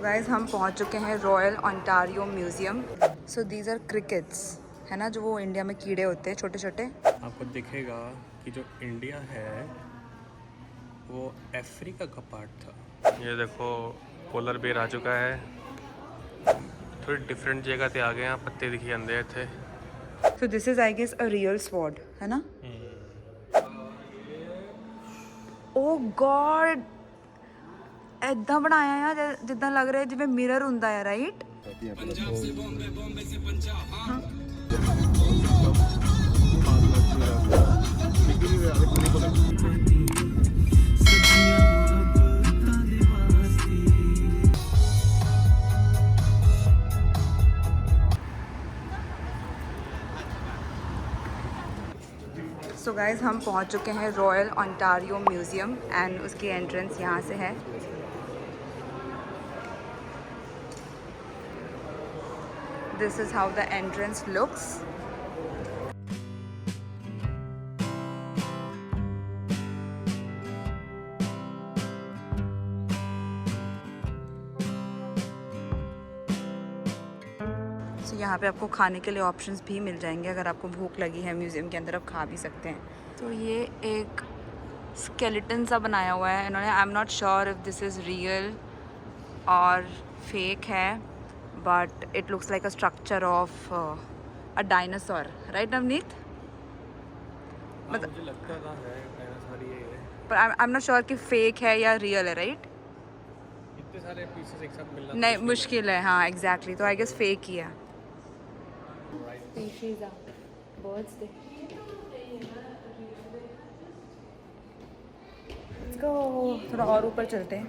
Guys हम पहुंच चुके हैं Royal Ontario Museum. So these are crickets, है ना, जो वो इंडिया में कीड़े होते हैं छोटे छोटे। आपको दिखेगा कि जो इंडिया है वो अफ्रीका का पार्ट था। ये देखो पोलर बेयर आ चुका है। थोड़ी डिफरेंट जगह पे आ गए हैं, पत्ते दिखी आंदे थे। So this is I guess a real sword, है ना। ओ गॉड, ऐदा बनाया है जिद्दां लग रहा है जिवें मिरर हुंदा है, राइट। पंजाब से बॉम्बे, बॉम्बे से पंजाब। हाँ। सो गाइज हम पहुंच चुके हैं रॉयल ओंटारियो म्यूजियम एंड उसकी एंट्रेंस यहाँ से है। This is how the entrance looks. तो यहाँ पे आपको खाने के लिए ऑप्शंस भी मिल जाएंगे, अगर आपको भूख लगी है म्यूज़ियम के अंदर आप खा भी सकते हैं। तो ये एक स्केलेटन सा बनाया हुआ है इन्होंने। I am not sure if this is real और फेक है, but it looks like a structure of a dinosaur, right Navneet. मतलब मुझे लगता था है डायनासोर ये है। पर आई एम नॉट श्योर कि फेक है या रियल है, राइट। इतने सारे पीसेस एक साथ मिलना नहीं, मुश्किल है, हाँ एग्जैक्टली। तो आई गेस फेक ही है। इसको थोड़ा और ऊपर चलते हैं।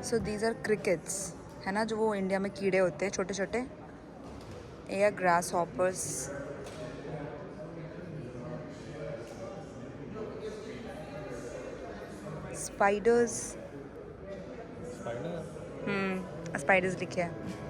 सो दीज आर क्रिकेट्स, है ना, जो वो इंडिया में कीड़े होते हैं छोटे छोटे। ये are grasshoppers. Spiders, spiders लिखे हैं।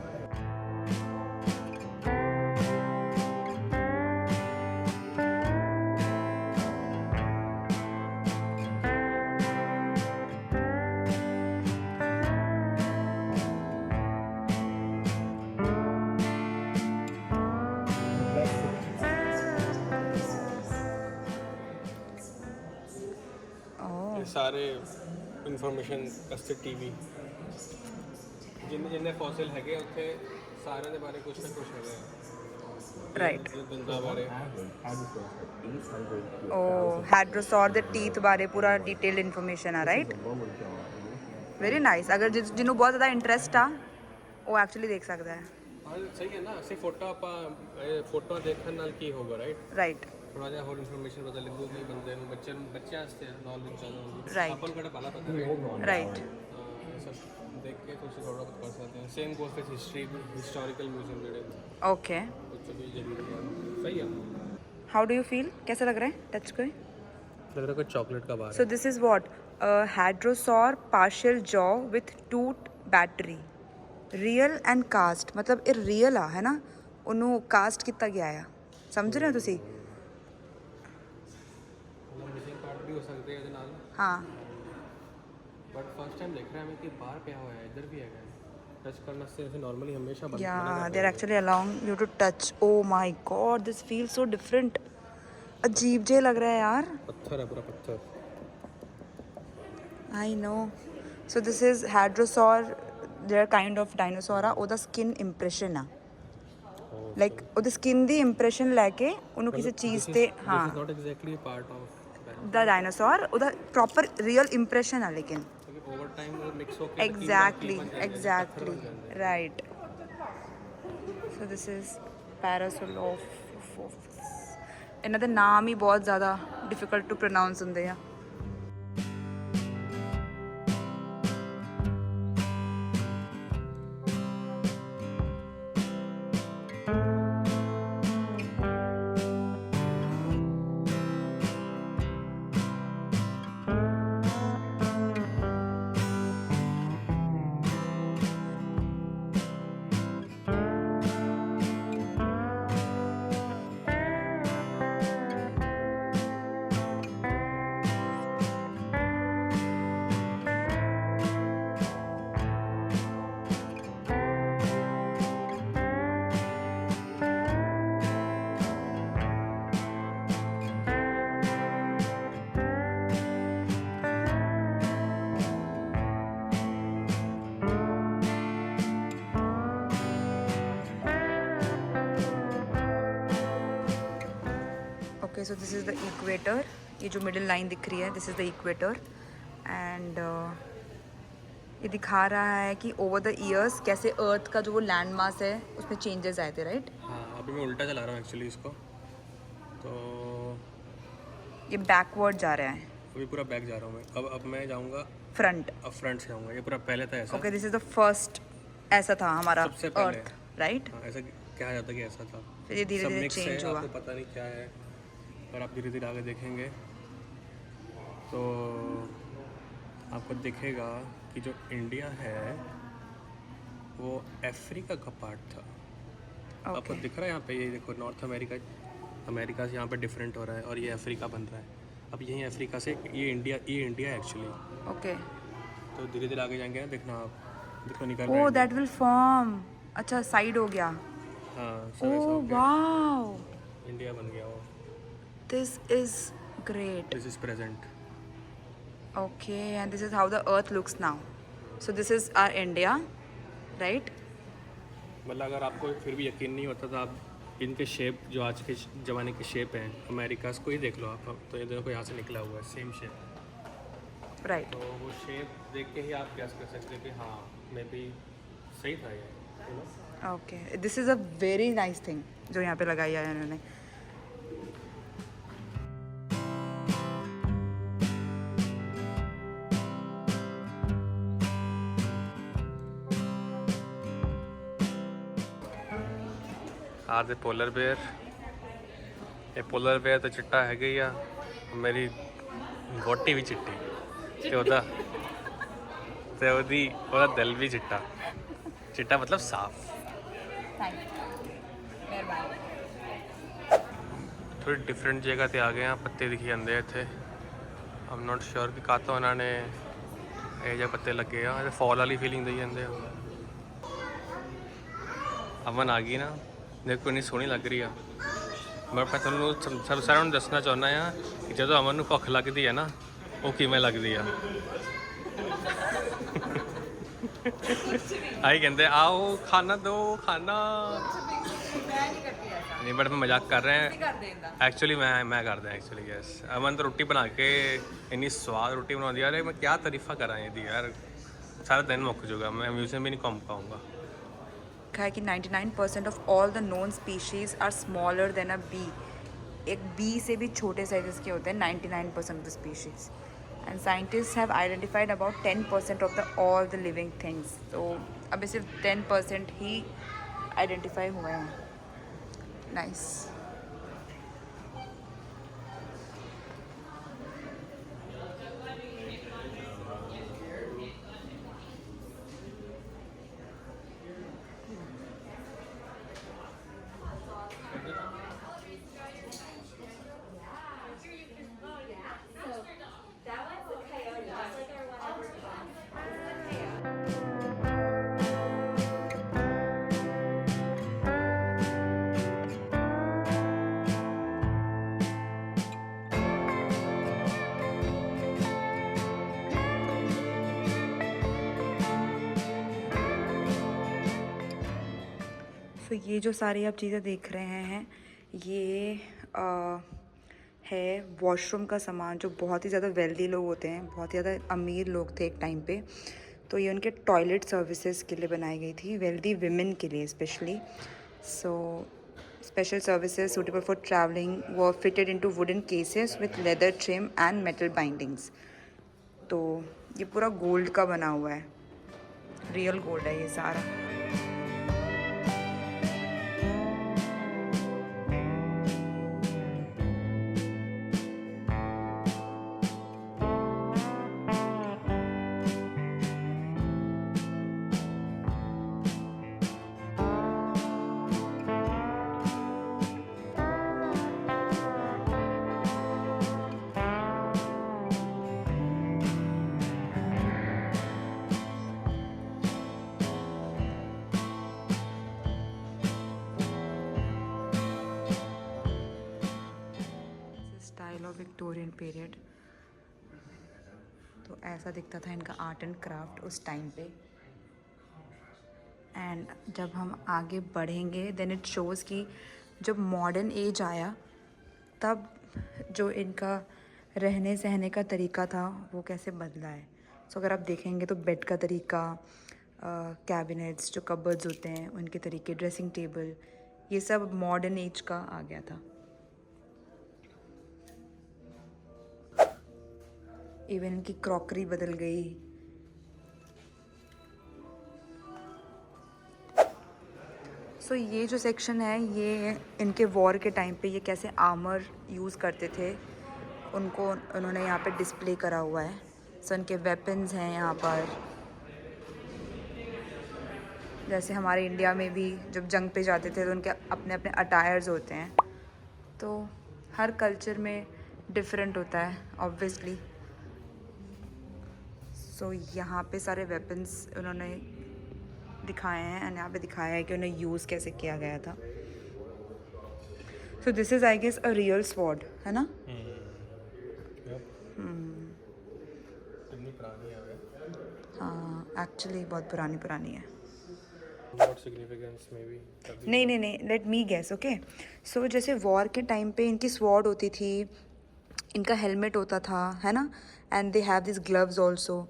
सारे ਇਨਫੋਰਮੇਸ਼ਨ ਵਾਸਤੇ ਟੀਵੀ ਜਿੰਨੇ ਫੋਸਿਲ ਹੈਗੇ ਉੱਥੇ ਸਾਰਿਆਂ ਦੇ ਬਾਰੇ ਕੁਝ ਨਾ ਕੁਝ ਹੈਗਾ। राइट। ਦੰਦਾਂ ਬਾਰੇ ओ हैड्रोसॉर दे टीथ बारे पूरा डिटेल्ड इन्फॉर्मेशन है, राइट। Very nice. अगर जिन्होंने बहुत ज़्यादा इंटरेस्ट आ वो एक्चुअली देख सकता है। ਹਾਂ ਸਹੀ ਹੈ ਨਾ। ਅਸੀਂ ਫੋਟੋ ਦੇਖਣ ਨਾਲ ਕੀ ਹੋਗਾ, ਰਾਈਟ। राइट। ਥੋੜਾ ਜਿਹਾ ਹੋਰ ਇਨਫੋਰਮੇਸ਼ਨ ਪਤਾ ਲੱਗੂਗੀ ਬੰਦੇ ਨੂੰ, ਬੱਚਿਆਂ ਵਾਸਤੇ ਨੌਲੇਜ ਜ਼ਿਆਦਾ ਹੋਊਗੀ। Right. ਆਪਾਂ ਨੂੰ ਕਿਹੜਾ ਪਹਿਲਾਂ ਪਤਾ ਹੈ, राइट। ਸਭ ਦੇਖ ਕੇ ਤੁਸੀਂ ਥੋੜਾ ਬਹੁਤ ਕਰ ਸਕਦੇ ਹੋ। ਸੇਮ ਗੋਸ ਵਿਦ ਹਿਸਟੋਰੀਕल म्यूजियम ਜਿਹੜੇ ओके। ਉੱਚ ਵੀ ਜ਼ਰੂਰੀ ਹੈ। ਸਹੀ ਆ। हाउ डू यू फील, कैसा लग रहा है टच को। लग रहा है कोई चॉकलेट का बार है। So this is what hadrosaur partial jaw with tooth battery real and cast. मतलब ये रियल आ, है ना, उन्होंने कास्ट कितना गया है, समझ रहे हो तुसी। मिसिंग पार्ट भी हो सकते हैं ਇਹਦੇ ਨਾਲ। हाँ बट फर्स्ट टाइम देख रहे हैं कि बाहर पिया हुआ है, इधर भी है। टच करने से ऐसे नॉर्मली हमेशा बंद या they are actually allowing you to touch. Oh my God, this feel so different. अजीब जे लग रहा है यार। पत्थर है, पूरा पत्थर। I know. So this is hadrosaur, there kind of dinosaur आ। ਉਹਦਾ ਸਕਿਨ ਇੰਪ੍ਰੈਸ਼ਨ ਆ, ਲਾਈਕ ਉਹਦੇ ਸਕਿਨ ਦੀ ਇੰਪ੍ਰੈਸ਼ਨ ਲੈ ਕੇ ਉਹਨੂੰ ਕਿਸੇ ਚੀਜ਼ ਤੇ, ਹਾਂ, this is not exactly part of ਦਾ ਡਾਇਨਾਸੋਰ ਉਹਦਾ ਪ੍ਰੋਪਰ ਰੀਅਲ ਇੰਪ੍ਰੈਸ਼ਨ ਆ, ਲੇਕਿਨ ओवर टाइम वो मिक्स होके exactly right. So this is parasaurolophus. ਇਹਨਾਂ ਦੇ ਨਾਮ ਹੀ ਬਹੁਤ ਜ਼ਿਆਦਾ ਡਿਫਿਕਲਟ ਟੂ ਪ੍ਰੋਨਾउंस ਹੁੰਦੇ ਆ। सो दिस इज़ द इक्वेटर. ये जो मिडिल लाइन दिख रही है, this is the equator. And ये दिखा रहा है कि ओवर द ईयर्स कैसे अर्थ का जो वो लैंड मास है उसमें चेंजेस आए थे, राइट? हाँ, अभी मैं उल्टा चला रहा हूँ एक्चुअली इसको, तो ये बैकवर्ड जा रहा है. अभी पूरा बैक जा रहा हूँ मैं. अब मैं जाऊँगा फ्रंट. अब फ्रंट से जाऊँगा. ये पूरा पहले था ऐसा. Okay, this is the first. ऐसा था हमारा सबसे पहले. अर्थ, राइट? हाँ, ऐसा कहा जाता कि ऐसा था. फिर ये धीरे सब धीरे मिक्स चेंज है, हुआ. आपको पता नहीं क्या है, पर आप धीरे धीरे आगे देखेंगे तो आपको दिखेगा कि जो इंडिया है वो अफ्रीका का पार्ट था. आपको ओके. दिख रहा है यहाँ पे, ये देखो नॉर्थ अमेरिका से यहाँ पे डिफरेंट हो रहा है और ये अफ्रीका बन रहा है. अब यहीं अफ्रीका से ये इंडिया है एक्चुअली. ओके. तो धीरे धीरे आगे जाएंगे ना, देखना आप, देखो निकल रहा ओह, है. That will form. अच्छा, साइड हो गया. हाँ, सब ऐसा ओह हो गया. वाओ, इंडिया बन गया वो. This is great. This is present. Okay, and this is how the earth looks now. So this is our India, right? मतलब अगर आपको फिर भी यकीन नहीं होता तो आप इनके शेप, जो आज के ज़माने के शेप हैं अमेरिका को ही देख लो आप. तो ये देखो यहाँ से निकला हुआ है सेम शेप. Right. तो वो शेप देख के ही आप गैस कर सकते हैं कि हाँ मे बी सही था ये. Okay. This is a very nice thing जो यहाँ पे लगाई है इन्होंने. Are they polar bear. ये पोलर बेयर तो चिट्टा है गई आ, मेरी गोटी भी चिट्टी ते ओदा दिल भी चिट्टा. चिट्टा मतलब साफ. थोड़ी डिफरेंट जगह ते आ गए हैं. पत्ते दिखी जाते इतने. आई एम नॉट श्योर कि कातों उन्होंने ये जे पत्ते लगे आ. फॉल वाली फीलिंग दी जाते हैं. अमन आ गई ना, देखो इन्नी सोहनी लग रही है. मैं तुहानू सब सारिਆਂ ਨੂੰ ਦੱਸਣਾ ਚਾਹੁੰਦਾ ਆ ਕਿ ਜਦੋਂ ਅਮਨ ਨੂੰ ਭੁੱਖ ਲੱਗਦੀ ਹੈ ਨਾ ਉਹ ਕਿਵੇਂ ਲੱਗਦੀ ਆ. ਆਈ ਕਹਿੰਦੇ आओ खाना दो खाना. नहीं बट मैं मजाक कर रहे हैं एक्चुअली. मैं करदा एक्चुअली. यस, अमन तो रोटी बना के इन्नी स्वाद रोटी बनाती यार. मैं क्या तारीफा करा ਇਹਦੀ यार. सारा दिन मुक जूगा, मैं म्यूजियम भी नहीं घूम पाऊँगा. है कि 99% of all the known species are smaller than a bee. एक बी से भी छोटे साइजेस के होते हैं 99% of the species. And scientist have identified about 10% of the all the living things. तो अभी सिर्फ 10% ही आइडेंटिफाई हुए हैं. नाइस. तो ये जो सारी आप चीज़ें देख रहे हैं ये है वॉशरूम का सामान जो बहुत ही ज़्यादा वेल्दी लोग होते हैं, बहुत ही ज़्यादा अमीर लोग थे एक टाइम पे. तो ये उनके टॉयलेट सर्विसेज के लिए बनाई गई थी, वेल्दी विमेन के लिए specially. So special services suitable for traveling were fitted into wooden cases with leather trim and metal bindings. तो ये पूरा गोल्ड का बना हुआ है, रियल गोल्ड है ये सारा. Victorian period. तो ऐसा दिखता था इनका आर्ट एंड क्राफ्ट उस टाइम पे. एंड जब हम आगे बढ़ेंगे देन इट शोज़ कि जब मॉडर्न एज आया तब जो इनका रहने सहने का तरीका था वो कैसे बदला है। सो अगर आप देखेंगे तो बेड का तरीका, कैबिनेट्स जो कबर्ड्स होते हैं उनके तरीके, ड्रेसिंग टेबल, ये सब मॉडर्न एज का आ गया था। इवन इनकी क्रॉकरी बदल गई। सो ये जो सेक्शन है ये इनके वॉर के टाइम पे ये कैसे आर्मर यूज़ करते थे उनको उन्होंने यहाँ पे डिस्प्ले करा हुआ है। सो इनके वेपन्स हैं यहाँ पर। जैसे हमारे इंडिया में भी जब जंग पे जाते थे तो उनके अपने अपने अटायर्स होते हैं, तो हर कल्चर में डिफरेंट होता है ऑब्वियसली। सो यहाँ पे सारे वेपन्स उन्होंने दिखाए हैं एंड यहाँ पे दिखाया है कि उन्हें यूज़ कैसे किया गया था। So this is I guess a real sword, है ना? कितनी पुरानी है वे? हाँ, एक्चुअली बहुत पुरानी पुरानी है। What significance maybe? नहीं, लेट मी गेस। ओके, सो जैसे वॉर के टाइम पे इनकी स्वॉर्ड होती थी, इनका हेलमेट होता था, है ना, and they have this gloves also.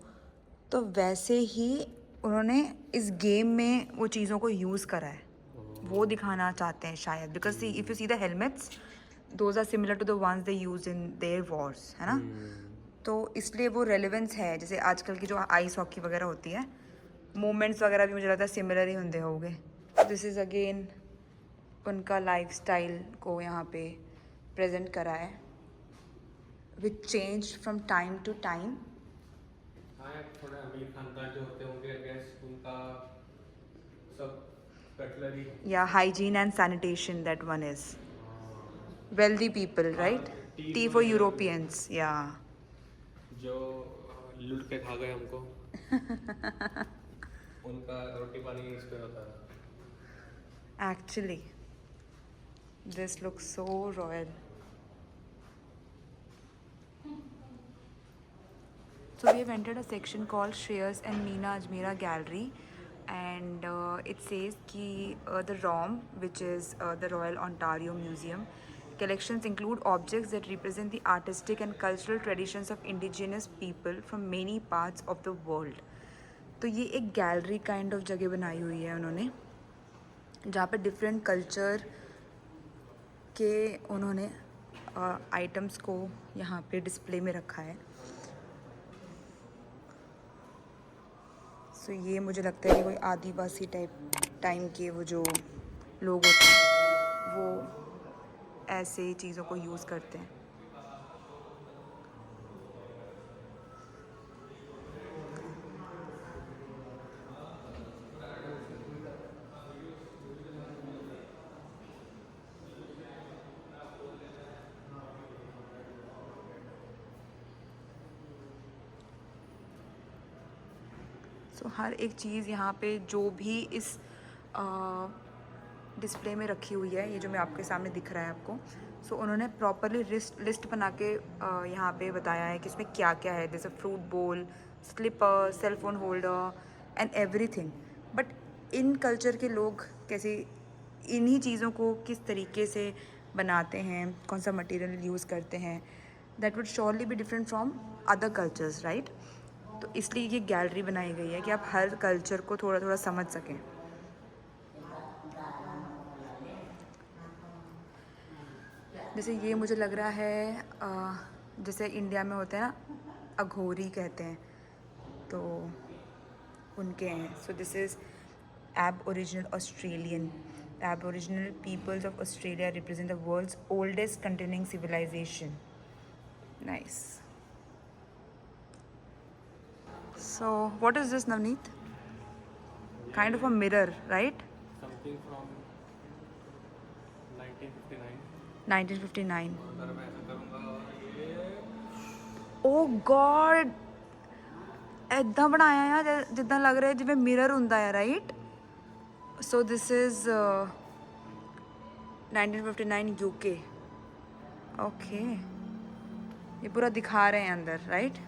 तो वैसे ही उन्होंने इस गेम में वो चीज़ों को यूज़ करा है, वो दिखाना चाहते हैं शायद। Because see if you see the helmets those are similar to the ones they use in their wars, है ना। तो इसलिए वो रेलेवेंस है। जैसे आजकल की जो आइस हॉकी वगैरह होती है, मूवमेंट्स वगैरह भी मुझे लगता है सिमिलर ही होंगे होंगे। दिस इज़ अगेन उनका लाइफस्टाइल को यहाँ पे प्रेजेंट करा है, which change from time to time. हाँ, थोड़ा अमीर खानदान जो होते होंगे आई गेस उनका सब कटलरी या hygiene and sanitation, that one is wealthy people, right? Tea for Europeans, yeah. जो लूट के खा गए हमको उनका रोटी पानी इस पे होता है। Actually, this looks so royal. So we have entered a section called Shreyas and Meena Ajmera Gallery, and it says ki the ROM, which is the Royal Ontario Museum, collections include objects that represent the artistic and cultural traditions of indigenous people from many parts of the world. तो ये एक gallery kind of जगह बनाई हुई है उन्होंने, जहाँ पे डिफरेंट कल्चर के उन्होंने आइटम्स को यहाँ पे डिस्प्ले में रखा है। सो ये मुझे लगता है कि कोई आदिवासी टाइम के वो जो लोग होते हैं वो ऐसे चीज़ों को यूज़ करते हैं। सो हर एक चीज़ यहाँ पे जो भी इस डिस्प्ले में रखी हुई है, ये जो मैं आपके सामने दिख रहा है आपको, सो उन्होंने प्रॉपरली लिस्ट बना के यहाँ पे बताया है कि इसमें क्या क्या है। जैसे fruit bowl, slipper, cell phone holder and everything. But इन कल्चर के लोग कैसे इन्हीं चीज़ों को किस तरीके से बनाते हैं, कौन सा मटेरियल यूज़ करते हैं, that would surely be different from other cultures, right. तो इसलिए ये गैलरी बनाई गई है कि आप हर कल्चर को थोड़ा थोड़ा समझ सकें। जैसे ये मुझे लग रहा है जैसे इंडिया में होते हैं ना, अघोरी कहते हैं, तो उनके हैं। So this is aboriginal Australian. Aboriginal peoples of Australia represent the world's oldest containing civilisation. Nice. So what is this, Navneet? Kind of a mirror, right? Something from 1959. 1959. अगर मैं ऐसा करूँगा ये Oh God! ऐदा बनाया है जिद्दां लग रहा है जिवें मिरर हुंदा है, right. So this is 1959 UK. Okay, ये पूरा दिखा रहे हैं अंदर, right.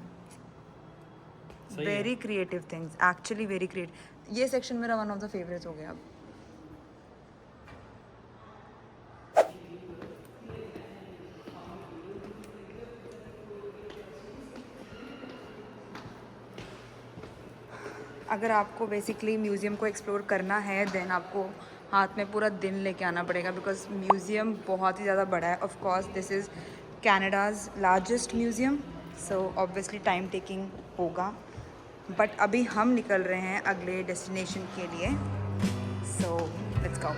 Very creative things, actually very creative. ये सेक्शन मेरा वन ऑफ द फेवरेट्स हो गया अब। अगर आपको बेसिकली म्यूज़ियम को एक्सप्लोर करना है देन आपको हाथ में पूरा दिन लेके आना पड़ेगा, बिकॉज म्यूज़ियम बहुत ही ज़्यादा बड़ा है. Of course this is Canada's largest museum, so obviously time taking होगा. बट अभी हम निकल रहे हैं अगले डेस्टिनेशन के लिए, सो लेट्स गो.